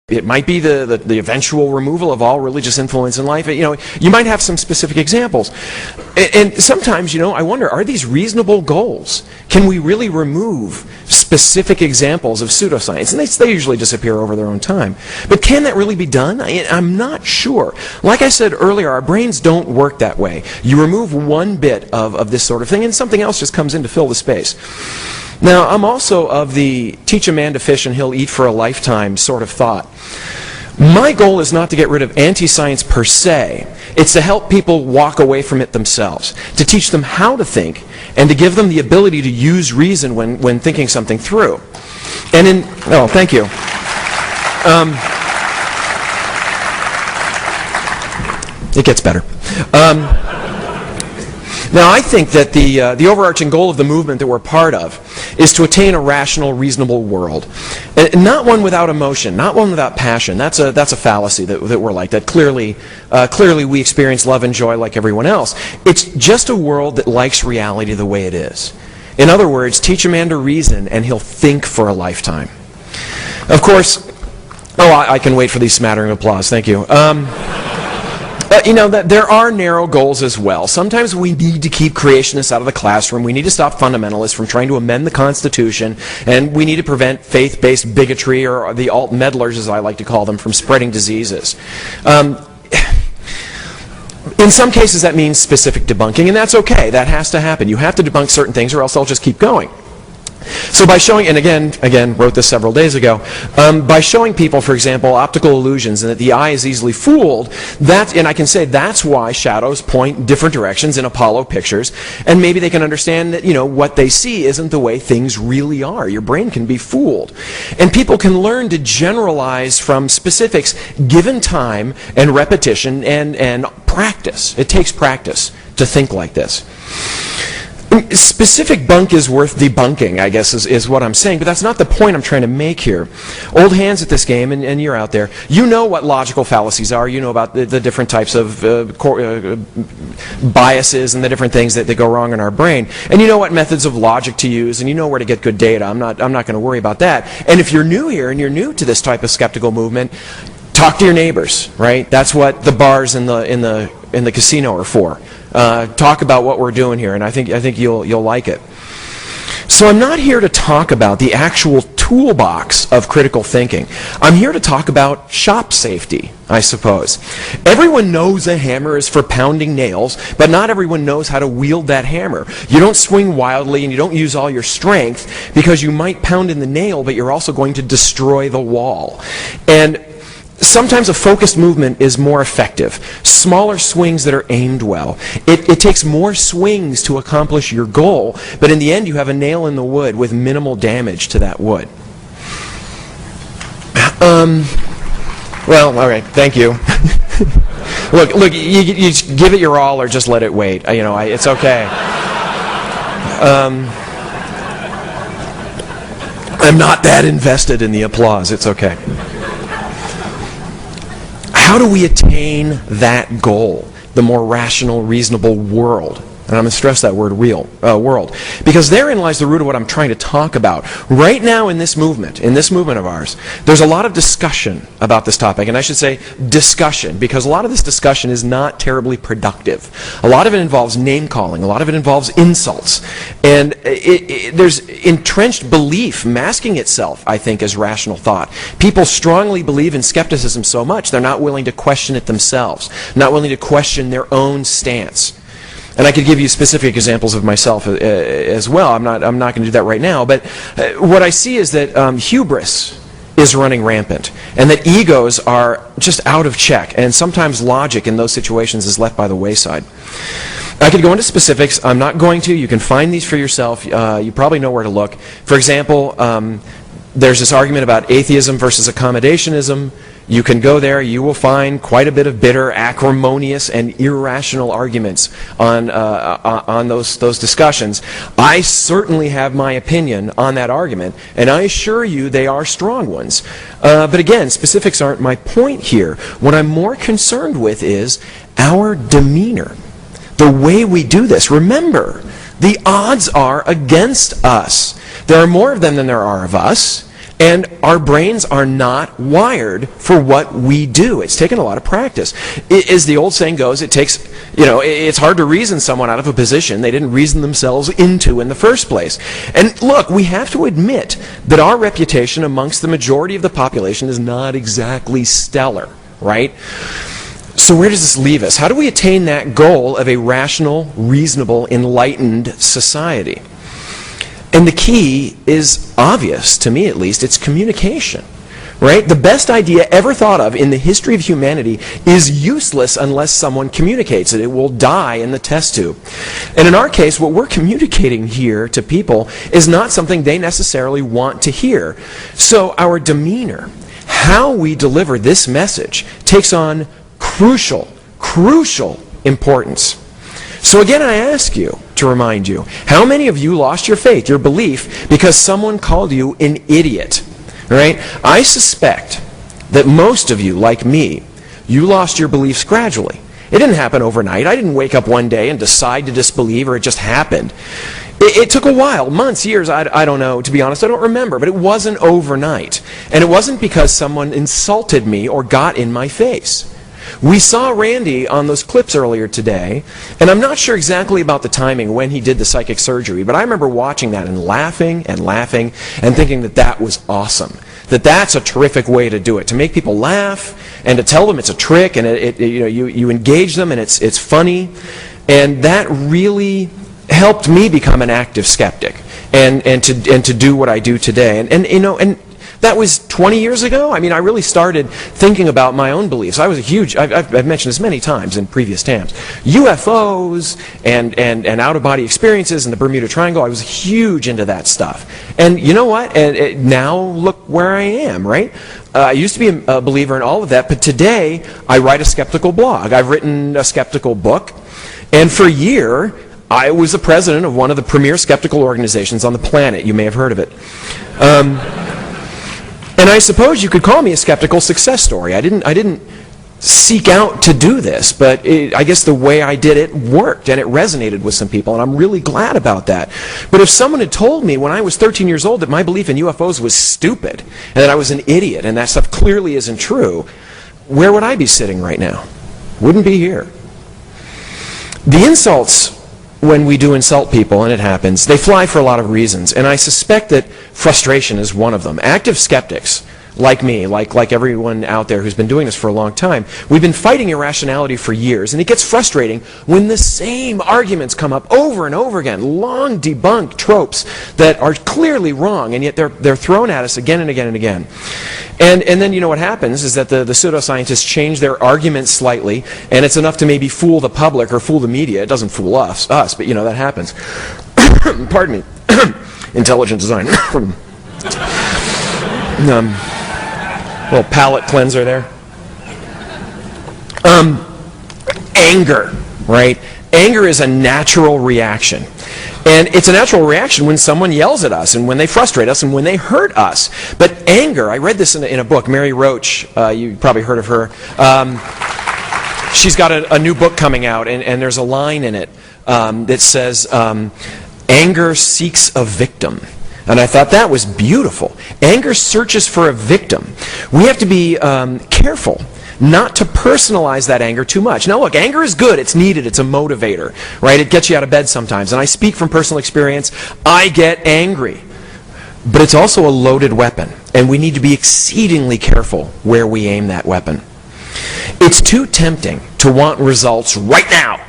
It might be the eventual removal of all religious influence in life. You might have some specific examples. And sometimes, I wonder, are these reasonable goals? Can we really remove specific examples of pseudoscience? And they usually disappear over their own time. But can that really be done? I'm not sure. Like I said earlier, our brains don't work that way. You remove one bit of this sort of thing, and something else just comes in to fill the space. Now, I'm also of the teach a man to fish and he'll eat for a lifetime sort of thought. My goal is not to get rid of anti-science per se. It's to help people walk away from it themselves, to teach them how to think, and to give them the ability to use reason when thinking something through. And thank you. It gets better. Now, I think that the overarching goal of the movement that we're part of is to attain a rational, reasonable world. And not one without emotion, not one without passion. That's a fallacy that we're like. That clearly we experience love and joy like everyone else. It's just a world that likes reality the way it is. In other words, teach a man to reason and he'll think for a lifetime. Of course, I can wait for these smattering of applause. Thank you. That there are narrow goals as well. Sometimes we need to keep creationists out of the classroom. We need to stop fundamentalists from trying to amend the Constitution, and we need to prevent faith-based bigotry, or the alt-meddlers, as I like to call them, from spreading diseases. In some cases, that means specific debunking, and that's okay. That has to happen. You have to debunk certain things, or else they'll just keep going. So by showing, and again, wrote this several days ago, by showing people, for example, optical illusions and that the eye is easily fooled, and I can say that's why shadows point different directions in Apollo pictures, and maybe they can understand that, what they see isn't the way things really are. Your brain can be fooled. And people can learn to generalize from specifics given time and repetition and practice. It takes practice to think like this. Specific bunk is worth debunking, I guess, is what I'm saying, but that's not the point I'm trying to make here. Old hands at this game, and you're out there, you know what logical fallacies are, you know about the different types of biases and the different things that go wrong in our brain, and you know what methods of logic to use, and you know where to get good data. I'm not going to worry about that. And if you're new here, and you're new to this type of skeptical movement, talk to your neighbors, right? That's what the bars in the casino are for. Talk about what we're doing here, and I think you'll like it. So I'm not here to talk about the actual toolbox of critical thinking. I'm here to talk about shop safety, I suppose. Everyone knows a hammer is for pounding nails, but not everyone knows how to wield that hammer. You don't swing wildly and you don't use all your strength because you might pound in the nail, but you're also going to destroy the wall. And sometimes a focused movement is more effective. Smaller swings that are aimed well. It takes more swings to accomplish your goal, but in the end you have a nail in the wood with minimal damage to that wood. Well, all right, thank you. Look, you give it your all or just let it wait. It's okay. I'm not that invested in the applause. It's okay. How do we attain that goal, the more rational, reasonable world? And I'm going to stress that word, world. Because therein lies the root of what I'm trying to talk about. Right now in this movement of ours, there's a lot of discussion about this topic. And I should say discussion, because a lot of this discussion is not terribly productive. A lot of it involves name-calling. A lot of it involves insults. And there's entrenched belief masking itself, I think, as rational thought. People strongly believe in skepticism so much, they're not willing to question it themselves, not willing to question their own stance. And I could give you specific examples of myself as well. I'm not going to do that right now. But what I see is that hubris is running rampant, and that egos are just out of check, and sometimes logic in those situations is left by the wayside. I could go into specifics. I'm not going to. You can find these for yourself. You probably know where to look. For example, there's this argument about atheism versus accommodationism. You can go there. You will find quite a bit of bitter, acrimonious, and irrational arguments on those discussions. I certainly have my opinion on that argument, and I assure you they are strong ones. But again, specifics aren't my point here. What I'm more concerned with is our demeanor, the way we do this. Remember, the odds are against us. There are more of them than there are of us. And our brains are not wired for what we do. It's taken a lot of practice. As the old saying goes, it's hard to reason someone out of a position they didn't reason themselves into in the first place. And look, we have to admit that our reputation amongst the majority of the population is not exactly stellar, right? So where does this leave us? How do we attain that goal of a rational, reasonable, enlightened society? And the key is obvious, to me at least, it's communication, right? The best idea ever thought of in the history of humanity is useless unless someone communicates it. It will die in the test tube. And in our case, what we're communicating here to people is not something they necessarily want to hear. So our demeanor, how we deliver this message, takes on crucial importance. So again, I ask you, to remind you, how many of you lost your faith, your belief, because someone called you an idiot? Right? I suspect that most of you, like me, you lost your beliefs gradually. It didn't happen overnight. I didn't wake up one day and decide to disbelieve, or it just happened. It took a while, months, years, I don't know, to be honest, I don't remember, but it wasn't overnight. And it wasn't because someone insulted me or got in my face. We saw Randy on those clips earlier today, and I'm not sure exactly about the timing when he did the psychic surgery, but I remember watching that and laughing and thinking that that was awesome. That's a terrific way to do it, to make people laugh and to tell them it's a trick, and you engage them and it's funny. And that really helped me become an active skeptic and to do what I do today. And that was 20 years ago. I mean, I really started thinking about my own beliefs. I was a huge, I've mentioned this many times in previous times, UFOs and out-of-body experiences and the Bermuda Triangle. I was huge into that stuff. And you know what? Now look where I am, right? I used to be a believer in all of that, but today I write a skeptical blog. I've written a skeptical book, and for a year I was the president of one of the premier skeptical organizations on the planet. You may have heard of it. And I suppose you could call me a skeptical success story. I didn't seek out to do this, but I guess the way I did it worked, and it resonated with some people, and I'm really glad about that. But if someone had told me when I was 13 years old that my belief in UFOs was stupid, and that I was an idiot, and that stuff clearly isn't true, where would I be sitting right now? Wouldn't be here. The insults, when we do insult people, and it happens, they fly for a lot of reasons, and I suspect that frustration is one of them. Active skeptics, like me, like everyone out there who's been doing this for a long time, we've been fighting irrationality for years, and it gets frustrating when the same arguments come up over and over again, long debunked tropes that are clearly wrong, and yet they're thrown at us again and again and again. And then you know what happens is that the pseudoscientists change their arguments slightly, and it's enough to maybe fool the public or fool the media. It doesn't fool us, but that happens. Pardon me. Intelligent design. Little palate cleanser there. Anger, right? Anger is a natural reaction. And it's a natural reaction when someone yells at us and when they frustrate us and when they hurt us. But anger, I read this in a book, Mary Roach, you probably heard of her. She's got a new book coming out, and there's a line in it that says, anger seeks a victim. And I thought that was beautiful. Anger searches for a victim. We have to be careful not to personalize that anger too much. Now look, anger is good, it's needed, it's a motivator, right? It gets you out of bed sometimes. And I speak from personal experience, I get angry. But it's also a loaded weapon, and we need to be exceedingly careful where we aim that weapon. It's too tempting to want results right now.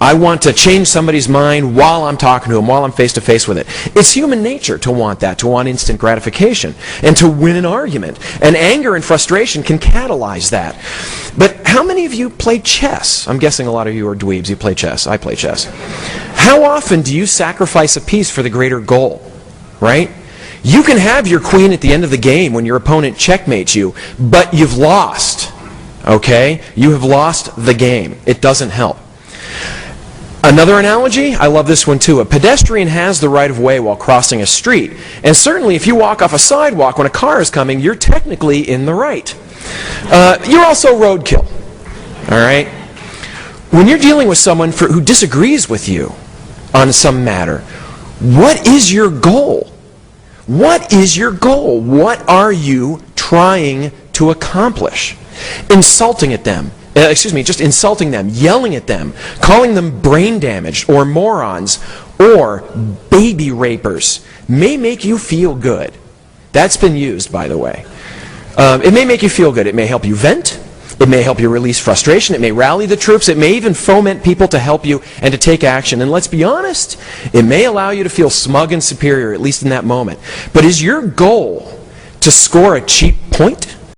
I want to change somebody's mind while I'm talking to them, while I'm face-to-face with it. It's human nature to want that, to want instant gratification, and to win an argument. And anger and frustration can catalyze that. But how many of you play chess? I'm guessing a lot of you are dweebs. You play chess. I play chess. How often do you sacrifice a piece for the greater goal? Right? You can have your queen at the end of the game when your opponent checkmates you, but you've lost. Okay? You have lost the game. It doesn't help. Another analogy, I love this one too. A pedestrian has the right of way while crossing a street. And certainly if you walk off a sidewalk when a car is coming, you're technically in the right. You're also roadkill. All right? When you're dealing with someone who disagrees with you on some matter, what is your goal? What is your goal? What are you trying to accomplish? Insulting at them, just insulting them, yelling at them, calling them brain damaged or morons or baby rapers may make you feel good. That's been used, by the way. It may make you feel good. It may help you vent. It may help you release frustration. It may rally the troops. It may even foment people to help you and to take action. And let's be honest, it may allow you to feel smug and superior, at least in that moment. But is your goal to score a cheap point?